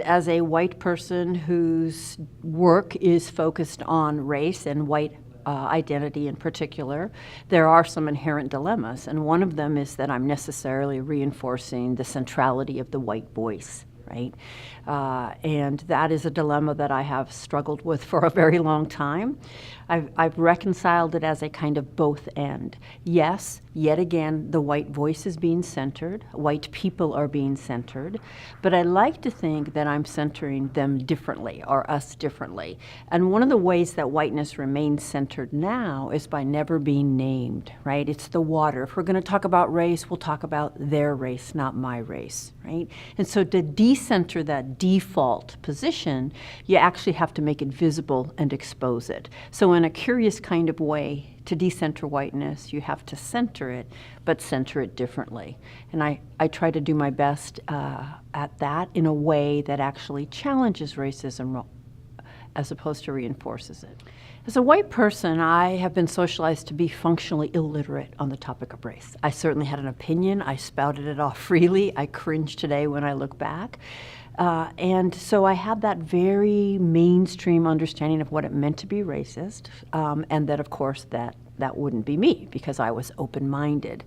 as a white person whose work is focused on race and white identity in particular, there are some inherent dilemmas. And one of them is that I'm necessarily reinforcing the centrality of the white voice, right? And that is a dilemma that I have struggled with for a very long time. I've reconciled it as a kind of both end. Yes, yet again, the white voice is being centered, white people are being centered, but I like to think that I'm centering them differently, or us differently. And one of the ways that whiteness remains centered now is by never being named, right? It's the water. If we're going to talk about race, we'll talk about their race, not my race, right? And so to decenter that default position, you actually have to make it visible and expose it. So in a curious kind of way, to decenter whiteness, you have to center it, but center it differently. And I try to do my best at that in a way that actually challenges racism as opposed to reinforces it. As a white person, I have been socialized to be functionally illiterate on the topic of race. I certainly had an opinion. I spouted it off freely. I cringe today when I look back. And so I had that very mainstream understanding of what it meant to be racist, and that, of course, that wouldn't be me because I was open-minded.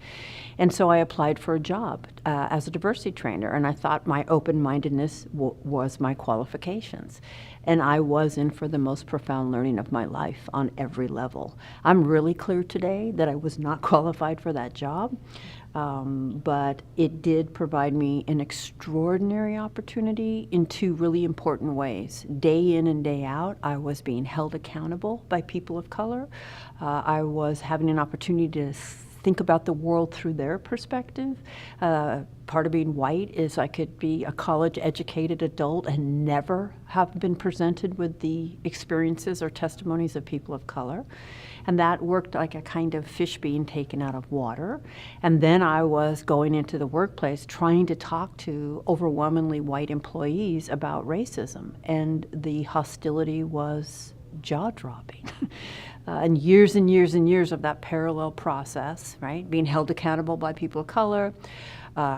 And so I applied for a job as a diversity trainer, and I thought my open-mindedness was my qualifications. And I was in for the most profound learning of my life on every level. I'm really clear today that I was not qualified for that job. But it did provide me an extraordinary opportunity in two really important ways. Day in and day out, I was being held accountable by people of color. I was having an opportunity to think about the world through their perspective. Part of being white is I could be a college-educated adult and never have been presented with the experiences or testimonies of people of color. And that worked like a kind of fish being taken out of water. And then I was going into the workplace trying to talk to overwhelmingly white employees about racism. And the hostility was jaw-dropping. And years and years and years of that parallel process, right? Being held accountable by people of color,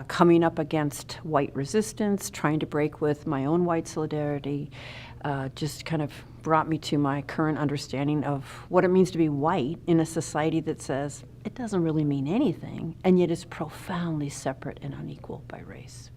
coming up against white resistance, trying to break with my own white solidarity, just kind of brought me to my current understanding of what it means to be white in a society that says it doesn't really mean anything, and yet is profoundly separate and unequal by race.